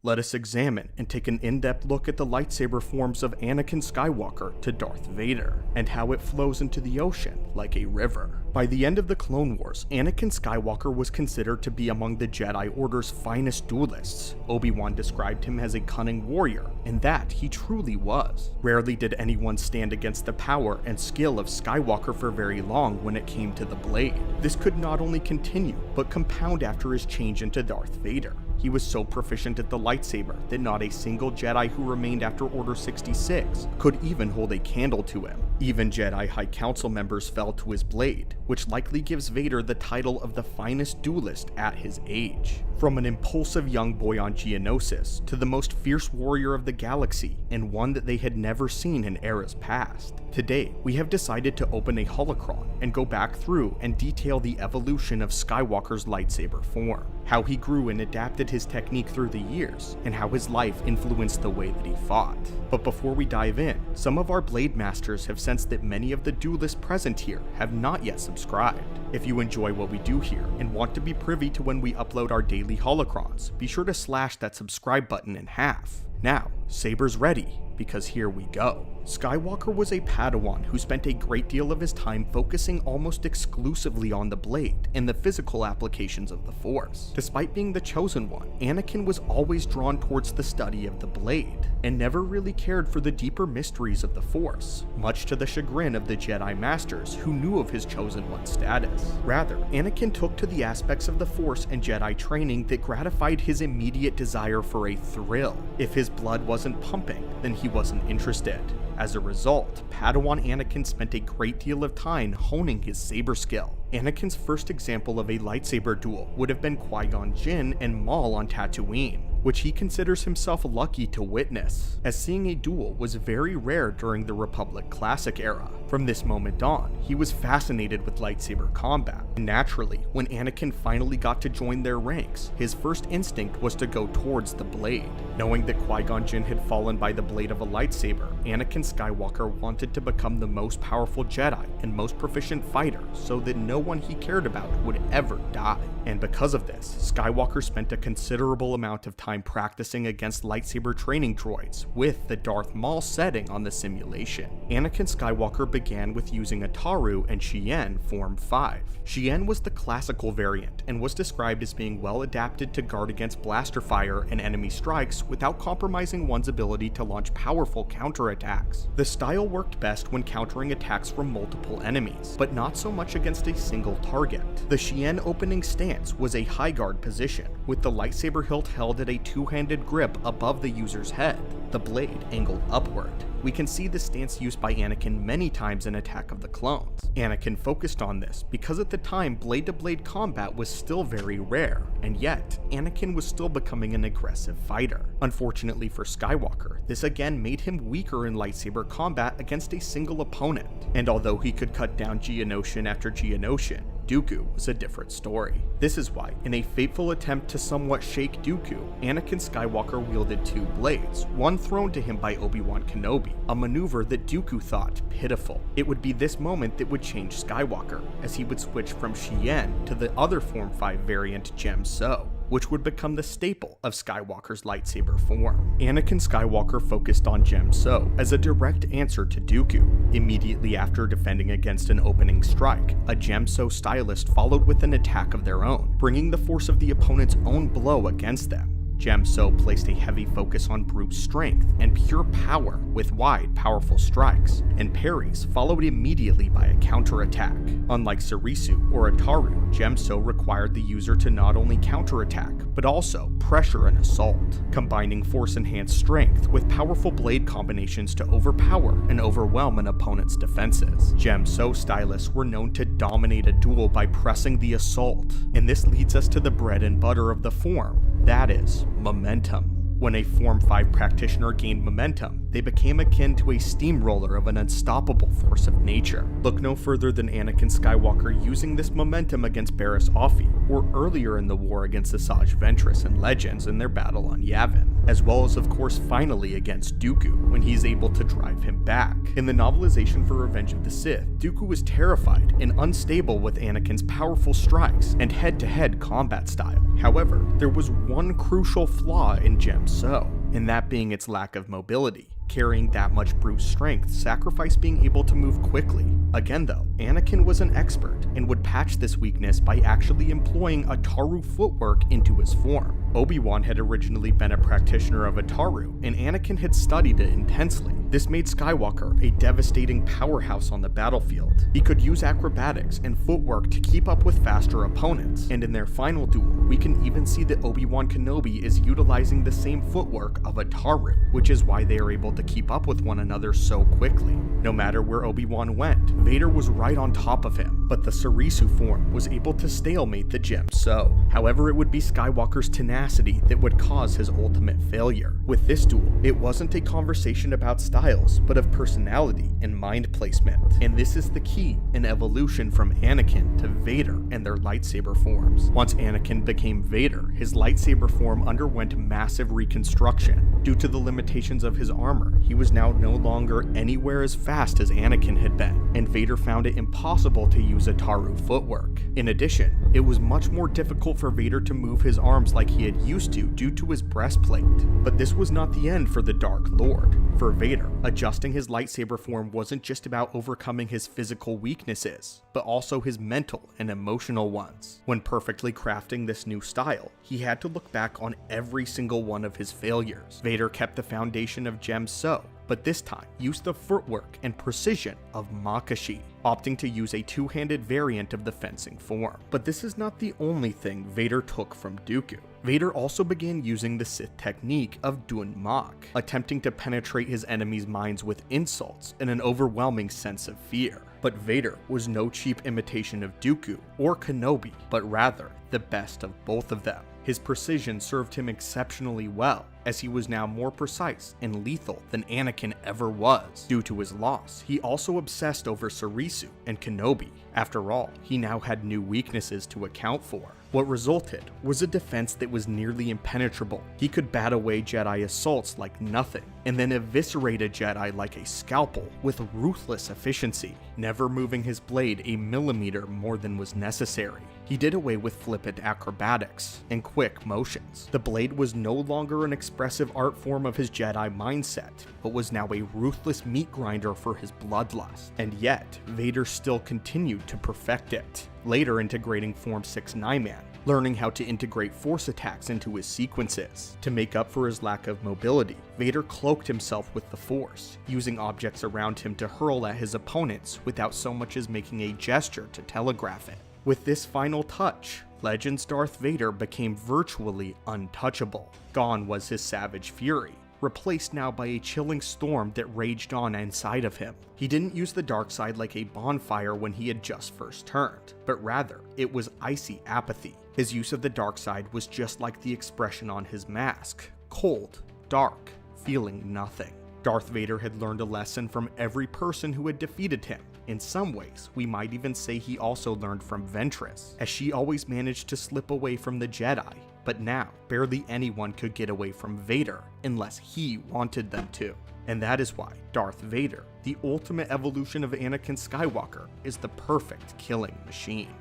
let us examine and take an in-depth look at the lightsaber forms of Anakin Skywalker to Darth Vader, and how it flows into the ocean like a river. By the end of the Clone Wars, Anakin Skywalker was considered to be among the Jedi Order's finest duelists. Obi-Wan described him as a cunning warrior, and that he truly was. Rarely did anyone stand against the power and skill of Skywalker for very long when it came to the blade. This could not only continue, but compound after his change into Darth Vader. He was so proficient at the lightsaber that not a single Jedi who remained after Order 66 could even hold a candle to him. Even Jedi High Council members fell to his blade, which likely gives Vader the title of the finest duelist at his age. From an impulsive young boy on Geonosis to the most fierce warrior of the galaxy, and one that they had never seen in eras past. Today, we have decided to open a holocron and go back through and detail the evolution of Skywalker's lightsaber form, how he grew and adapted his technique through the years, and how his life influenced the way that he fought. But before we dive in, some of our Blade Masters have sensed that many of the duelists present here have not yet subscribed. If you enjoy what we do here and want to be privy to when we upload our daily holocrons, be sure to slash that subscribe button in half. Now, sabers ready, because here we go. Skywalker was a Padawan who spent a great deal of his time focusing almost exclusively on the blade and the physical applications of the Force. Despite being the chosen one, Anakin was always drawn towards the study of the blade, and never really cared for the deeper mysteries of the Force, much to the chagrin of the Jedi Masters who knew of his chosen one status. Rather, Anakin took to the aspects of the Force and Jedi training that gratified his immediate desire for a thrill. If his blood wasn't pumping, then he wasn't interested. As a result, Padawan Anakin spent a great deal of time honing his saber skill. Anakin's first example of a lightsaber duel would have been Qui-Gon Jinn and Maul on Tatooine, which he considers himself lucky to witness, as seeing a duel was very rare during the Republic Classic era. From this moment on, he was fascinated with lightsaber combat. Naturally, when Anakin finally got to join their ranks, his first instinct was to go towards the blade. Knowing that Qui-Gon Jinn had fallen by the blade of a lightsaber, Anakin Skywalker wanted to become the most powerful Jedi and most proficient fighter so that no one he cared about would ever die. And because of this, Skywalker spent a considerable amount of time practicing against lightsaber training droids, with the Darth Maul setting on the simulation. Anakin Skywalker began with using Ataru and Chien Form 5. Chien was the classical variant, and was described as being well adapted to guard against blaster fire and enemy strikes without compromising one's ability to launch powerful counterattacks. The style worked best when countering attacks from multiple enemies, but not so much against a single target. The Chien opening stance was a high guard position, with the lightsaber hilt held at a two-handed grip above the user's head, the blade angled upward. We can see this stance used by Anakin many times in Attack of the Clones. Anakin focused on this because at the time blade-to-blade combat was still very rare, and yet Anakin was still becoming an aggressive fighter. Unfortunately for Skywalker, this again made him weaker in lightsaber combat against a single opponent, and although he could cut down Geonosian after Geonosian, Dooku was a different story. This is why, in a fateful attempt to somewhat shake Dooku, Anakin Skywalker wielded two blades, one thrown to him by Obi-Wan Kenobi, a maneuver that Dooku thought pitiful. It would be this moment that would change Skywalker, as he would switch from Chien to the other Form 5 variant Gem So, which would become the staple of Skywalker's lightsaber form. Anakin Skywalker focused on Gem So as a direct answer to Dooku. Immediately after defending against an opening strike, a Gem So stylist followed with an attack of their own, bringing the force of the opponent's own blow against them. Gem So placed a heavy focus on brute strength and pure power with wide, powerful strikes, and parries followed immediately by a counterattack. Unlike Sarisu or Ataru, Gem So required the user to not only counterattack, but also pressure and assault, combining force-enhanced strength with powerful blade combinations to overpower and overwhelm an opponent's defenses. Gem So stylists were known to dominate a duel by pressing the assault, and this leads us to the bread and butter of the form, that is, momentum. When a Form 5 practitioner gained momentum, they became akin to a steamroller of an unstoppable force of nature. Look no further than Anakin Skywalker using this momentum against Barriss Offee, or earlier in the war against Asajj Ventress and Legends in their battle on Yavin. as well as of course finally against Dooku when he's able to drive him back. In the novelization for Revenge of the Sith, Dooku was terrified and unstable with Anakin's powerful strikes and head-to-head combat style. However, there was one crucial flaw in Gem So, and that being its lack of mobility. Carrying that much brute strength sacrificed being able to move quickly. Again though, Anakin was an expert and would patch this weakness by actually employing Ataru footwork into his form. Obi-Wan had originally been a practitioner of Ataru, and Anakin had studied it intensely. This made Skywalker a devastating powerhouse on the battlefield. He could use acrobatics and footwork to keep up with faster opponents, and in their final duel, we can even see that Obi-Wan Kenobi is utilizing the same footwork of Ataru, which is why they are able to keep up with one another so quickly. No matter where Obi-Wan went, Vader was right on top of him, but the Sarisu form was able to stalemate the Gem So. However, it would be Skywalker's tenacity that would cause his ultimate failure. With this duel, it wasn't a conversation about styles, but of personality and mind placement. And this is the key in evolution from Anakin to Vader and their lightsaber forms. Once Anakin became Vader, his lightsaber form underwent massive reconstruction. Due to the limitations of his armor, he was now no longer anywhere as fast as Anakin had been, and Vader found it impossible to use Ataru footwork. In addition, it was much more difficult for Vader to move his arms like he had used to due to his breastplate. But this was not the end for the Dark Lord. For Vader, adjusting his lightsaber form wasn't just about overcoming his physical weaknesses, but also his mental and emotional ones. When perfectly crafting this new style, he had to look back on every single one of his failures. Vader kept the foundation of Gem So, but this time used the footwork and precision of Makashi, opting to use a two-handed variant of the fencing form. But this is not the only thing Vader took from Dooku. Vader also began using the Sith technique of Dun Mak, attempting to penetrate his enemies' minds with insults and an overwhelming sense of fear. But Vader was no cheap imitation of Dooku or Kenobi, but rather the best of both of them. His precision served him exceptionally well, as he was now more precise and lethal than Anakin ever was. Due to his loss, he also obsessed over Sarisu and Kenobi. After all, he now had new weaknesses to account for. What resulted was a defense that was nearly impenetrable. He could bat away Jedi assaults like nothing, and then eviscerate a Jedi like a scalpel with ruthless efficiency, never moving his blade a millimeter more than was necessary. He did away with flippant acrobatics and quick motions. The blade was no longer an expressive art form of his Jedi mindset, but was now a ruthless meat grinder for his bloodlust. And yet, Vader still continued to perfect it, later integrating Form 6 Nyman, learning how to integrate force attacks into his sequences. To make up for his lack of mobility, Vader cloaked himself with the Force, using objects around him to hurl at his opponents without so much as making a gesture to telegraph it. With this final touch, Legends Darth Vader became virtually untouchable. Gone was his savage fury, replaced now by a chilling storm that raged on inside of him. He didn't use the dark side like a bonfire when he had just first turned, but rather, it was icy apathy. His use of the dark side was just like the expression on his mask: cold, dark, feeling nothing. Darth Vader had learned a lesson from every person who had defeated him. In some ways, we might even say he also learned from Ventress, as she always managed to slip away from the Jedi, but now, barely anyone could get away from Vader unless he wanted them to. And that is why Darth Vader, the ultimate evolution of Anakin Skywalker, is the perfect killing machine.